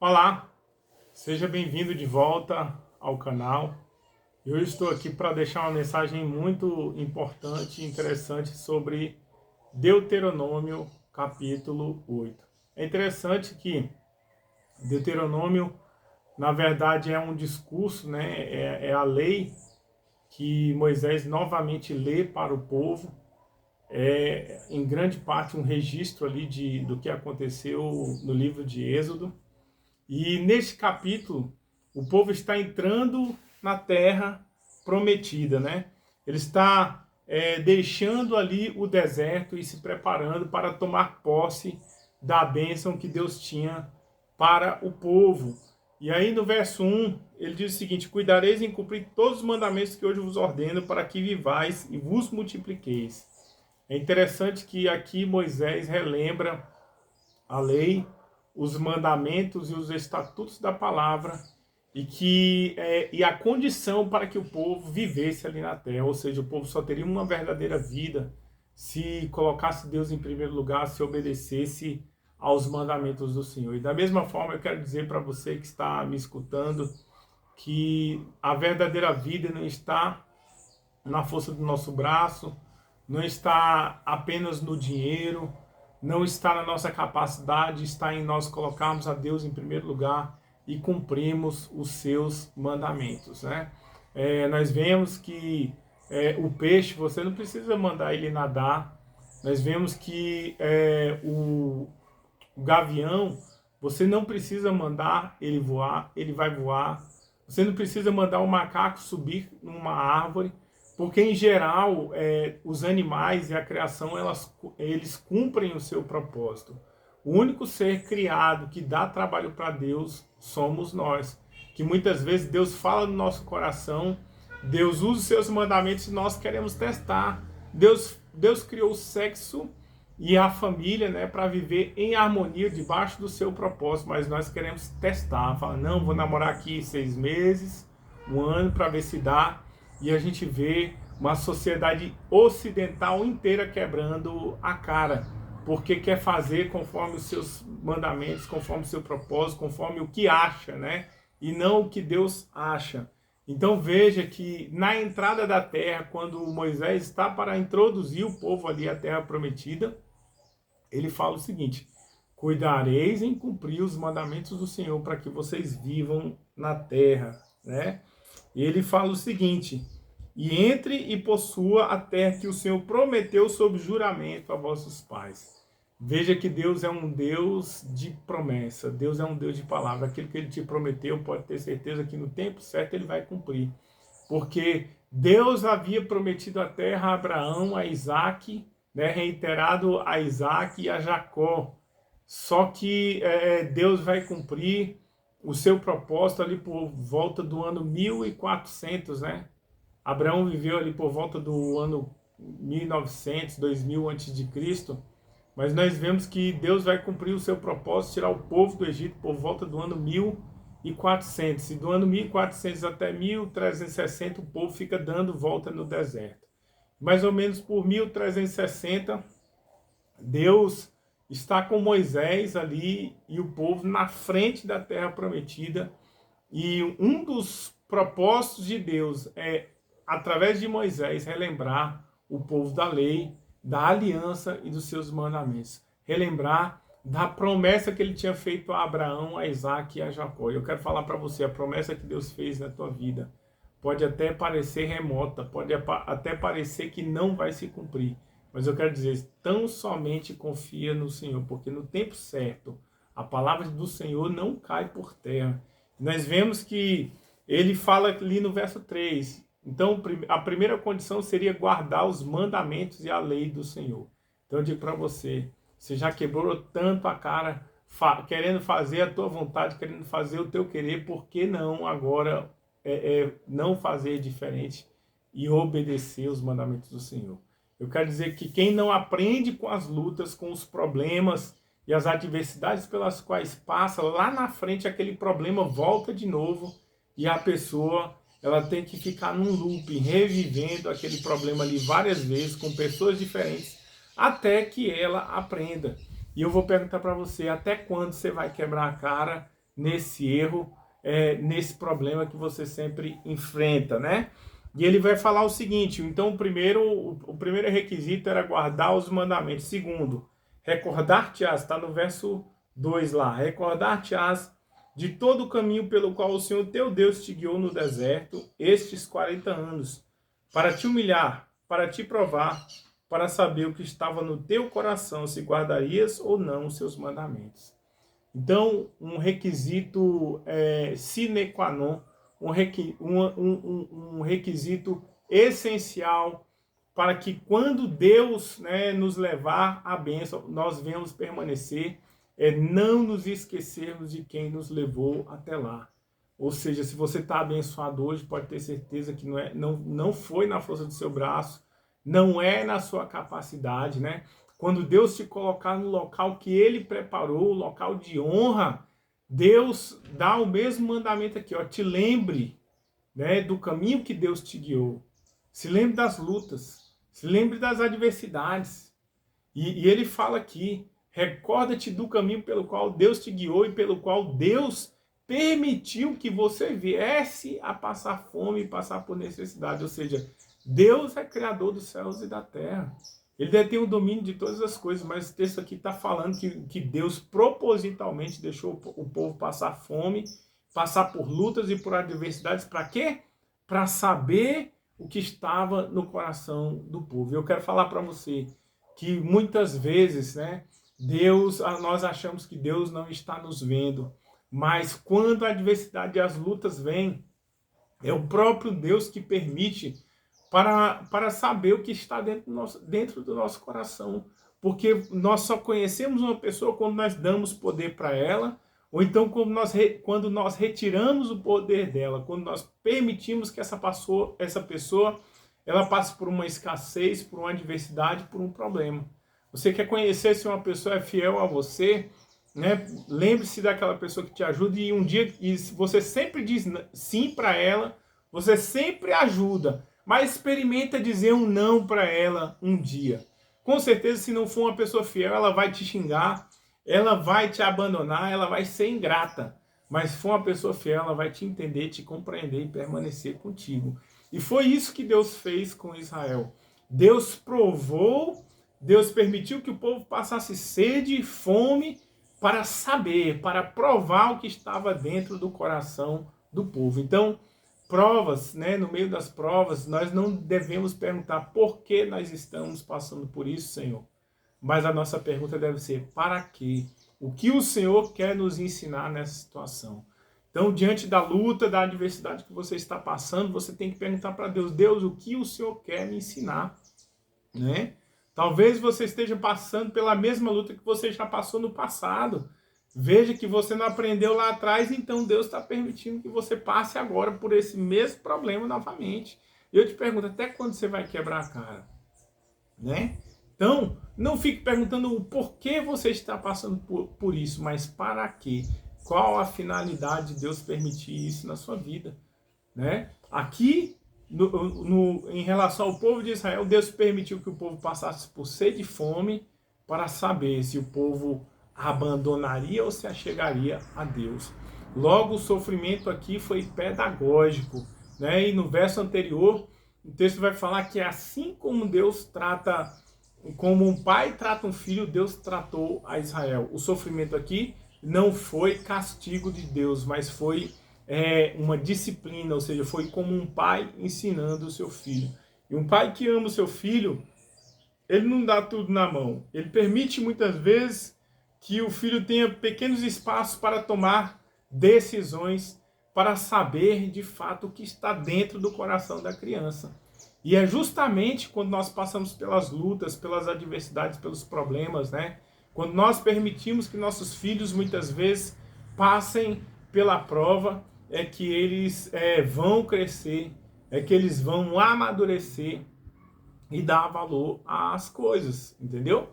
Olá, seja bem-vindo de volta ao canal. Eu estou aqui para deixar uma mensagem muito importante e interessante sobre Deuteronômio capítulo 8. É interessante que Deuteronômio, na verdade, é um discurso, né? É a lei que Moisés novamente lê para o povo. É, em grande parte, um registro ali do que aconteceu no livro de Êxodo. E neste capítulo, o povo está entrando na terra prometida, né? Ele está deixando ali o deserto e se preparando para tomar posse da bênção que Deus tinha para o povo. E aí no verso 1, ele diz o seguinte: cuidareis em cumprir todos os mandamentos que hoje vos ordeno, para que vivais e vos multipliqueis. É interessante que aqui Moisés relembra a lei, os mandamentos e os estatutos da palavra, e a condição para que o povo vivesse ali na terra. Ou seja, o povo só teria uma verdadeira vida se colocasse Deus em primeiro lugar, se obedecesse aos mandamentos do Senhor. E da mesma forma eu quero dizer para você que está me escutando que a verdadeira vida não está na força do nosso braço, não está apenas no dinheiro, não está na nossa capacidade, está em nós colocarmos a Deus em primeiro lugar e cumprirmos os seus mandamentos, né? Nós vemos que o peixe, você não precisa mandar ele nadar. Nós vemos que o gavião, você não precisa mandar ele voar, ele vai voar. Você não precisa mandar o macaco subir numa árvore, porque em geral os animais e a criação eles cumprem o seu propósito. O único ser criado que dá trabalho para Deus somos nós, que muitas vezes Deus fala no nosso coração, Deus usa os seus mandamentos e nós queremos testar. Deus criou o sexo e a família, né, para viver em harmonia debaixo do seu propósito, mas nós queremos testar, falar, não, vou namorar aqui 6 meses, 1 ano, para ver se dá. E a gente vê uma sociedade ocidental inteira quebrando a cara, porque quer fazer conforme os seus mandamentos, conforme o seu propósito, conforme o que acha, né? E não o que Deus acha. Então veja que na entrada da terra, quando Moisés está para introduzir o povo ali à terra prometida, ele fala o seguinte: cuidareis em cumprir os mandamentos do Senhor para que vocês vivam na terra, né? E ele fala o seguinte: e entre e possua a terra que o Senhor prometeu sob juramento a vossos pais. Veja que Deus é um Deus de promessa, Deus é um Deus de palavra. Aquilo que ele te prometeu, pode ter certeza que no tempo certo ele vai cumprir. Porque Deus havia prometido a terra a Abraão, a Isaac, né, reiterado a Isaac e a Jacó. Só que Deus vai cumprir o seu propósito ali por volta do ano 1400, né? Abraão viveu ali por volta do ano 1900, 2000 a.C., mas nós vemos que Deus vai cumprir o seu propósito, tirar o povo do Egito por volta do ano 1400. E do ano 1400 até 1360 o povo fica dando volta no deserto. Mais ou menos por 1360, Deus está com Moisés ali e o povo na frente da terra prometida. E um dos propósitos de Deus é, através de Moisés, relembrar o povo da lei, da aliança e dos seus mandamentos. Relembrar da promessa que ele tinha feito a Abraão, a Isaac e a Jacó. Eu quero falar para você, a promessa que Deus fez na tua vida pode até parecer remota, pode até parecer que não vai se cumprir. Mas eu quero dizer, tão somente confia no Senhor, porque no tempo certo, a palavra do Senhor não cai por terra. Nós vemos que ele fala ali no verso 3, então a primeira condição seria guardar os mandamentos e a lei do Senhor. Então eu digo para você, você já quebrou tanto a cara, querendo fazer a tua vontade, querendo fazer o teu querer, por que não agora não fazer diferente e obedecer os mandamentos do Senhor? Eu quero dizer que quem não aprende com as lutas, com os problemas e as adversidades pelas quais passa, lá na frente aquele problema volta de novo e a pessoa ela tem que ficar num loop, revivendo aquele problema ali várias vezes, com pessoas diferentes, até que ela aprenda. E eu vou perguntar para você, até quando você vai quebrar a cara nesse erro, nesse problema que você sempre enfrenta, né? E ele vai falar o seguinte, então o primeiro requisito era guardar os mandamentos. Segundo, recordar-te-ás, está no verso 2 lá, recordar-te-ás de todo o caminho pelo qual o Senhor teu Deus te guiou no deserto estes 40 anos, para te humilhar, para te provar, para saber o que estava no teu coração, se guardarias ou não os seus mandamentos. Então, um requisito sine qua non, um requisito essencial para que quando Deus, né, nos levar à bênção, nós venhamos permanecer, não nos esquecermos de quem nos levou até lá. Ou seja, se você está abençoado hoje, pode ter certeza que não foi na força do seu braço, não é na sua capacidade, né? Quando Deus te colocar no local que Ele preparou, o local de honra, Deus dá o mesmo mandamento aqui, ó, te lembre, né, do caminho que Deus te guiou. Se lembre das lutas, se lembre das adversidades. E Ele fala aqui, recorda-te do caminho pelo qual Deus te guiou e pelo qual Deus permitiu que você viesse a passar fome e passar por necessidade. Ou seja, Deus é criador dos céus e da terra. Ele detém o domínio de todas as coisas, mas o texto aqui está falando que Deus propositalmente deixou o povo passar fome, passar por lutas e por adversidades. Para quê? Para saber o que estava no coração do povo. Eu quero falar para você que muitas vezes, né, nós achamos que Deus não está nos vendo, mas quando a adversidade e as lutas vêm, é o próprio Deus que permite para saber o que está dentro do nosso coração. Porque nós só conhecemos uma pessoa quando nós damos poder para ela, ou então quando nós retiramos o poder dela, quando nós permitimos que essa pessoa ela passe por uma escassez, por uma adversidade, por um problema. Você quer conhecer se uma pessoa é fiel a você, né? Lembre-se daquela pessoa que te ajuda e um dia, e você sempre diz sim para ela, você sempre ajuda, mas experimenta dizer um não para ela um dia. Com certeza, se não for uma pessoa fiel, ela vai te xingar, ela vai te abandonar, ela vai ser ingrata. Mas se for uma pessoa fiel, ela vai te entender, te compreender e permanecer contigo. E foi isso que Deus fez com Israel. Deus provou, Deus permitiu que o povo passasse sede e fome para saber, para provar o que estava dentro do coração do povo. Então, provas, né, no meio das provas, nós não devemos perguntar por que nós estamos passando por isso, Senhor. Mas a nossa pergunta deve ser, para quê? O que o Senhor quer nos ensinar nessa situação? Então, diante da luta, da adversidade que você está passando, você tem que perguntar para Deus, Deus, o que o Senhor quer me ensinar? Né? Talvez você esteja passando pela mesma luta que você já passou no passado. Veja que você não aprendeu lá atrás, então Deus está permitindo que você passe agora por esse mesmo problema novamente. E eu te pergunto, até quando você vai quebrar a cara? Né? Então, não fique perguntando o porquê você está passando por isso, mas para quê? Qual a finalidade de Deus permitir isso na sua vida? Né? Aqui, em relação ao povo de Israel, Deus permitiu que o povo passasse por sede e fome para saber se o povo abandonaria ou se achegaria a Deus. Logo, o sofrimento aqui foi pedagógico, né? E no verso anterior, o texto vai falar que assim como Deus trata, como um pai trata um filho, Deus tratou a Israel. O sofrimento aqui não foi castigo de Deus, mas foi uma disciplina, ou seja, foi como um pai ensinando o seu filho. E um pai que ama o seu filho, ele não dá tudo na mão. Ele permite muitas vezes que o filho tenha pequenos espaços para tomar decisões, para saber de fato o que está dentro do coração da criança. E é justamente quando nós passamos pelas lutas, pelas adversidades, pelos problemas, né? Quando nós permitimos que nossos filhos muitas vezes passem pela prova, é que eles vão crescer, é que eles vão amadurecer e dar valor às coisas, entendeu?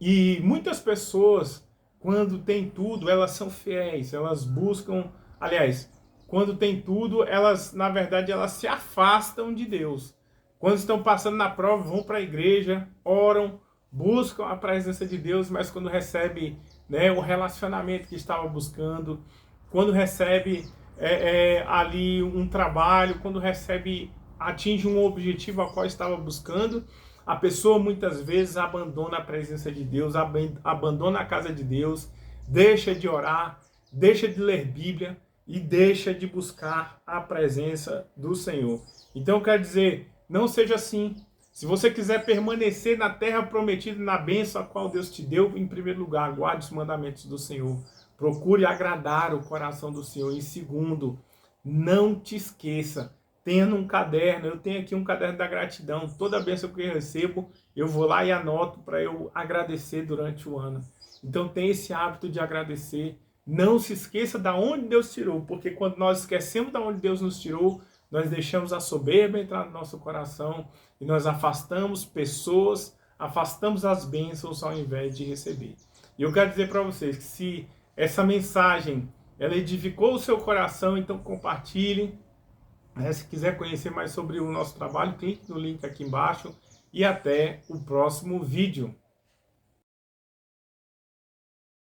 E muitas pessoas, quando tem tudo, elas são fiéis, elas buscam, aliás, quando tem tudo, elas, na verdade, elas se afastam de Deus. Quando estão passando na prova, vão para a igreja, oram, buscam a presença de Deus, mas quando recebe, né, o relacionamento que estava buscando, quando recebe ali um trabalho, quando atinge um objetivo a qual estava buscando, a pessoa muitas vezes abandona a presença de Deus, abandona a casa de Deus, deixa de orar, deixa de ler Bíblia e deixa de buscar a presença do Senhor. Então, quer dizer, não seja assim. Se você quiser permanecer na terra prometida, na bênção a qual Deus te deu, em primeiro lugar, guarde os mandamentos do Senhor. Procure agradar o coração do Senhor. Em segundo, não te esqueça. Tenha um caderno, eu tenho aqui um caderno da gratidão. Toda bênção que eu recebo, eu vou lá e anoto para eu agradecer durante o ano. Então tenha esse hábito de agradecer. Não se esqueça de onde Deus tirou, porque quando nós esquecemos de onde Deus nos tirou, nós deixamos a soberba entrar no nosso coração e nós afastamos pessoas, afastamos as bênçãos ao invés de receber. E eu quero dizer para vocês que se essa mensagem ela edificou o seu coração, então compartilhe. Se quiser conhecer mais sobre o nosso trabalho, clique no link aqui embaixo e até o próximo vídeo.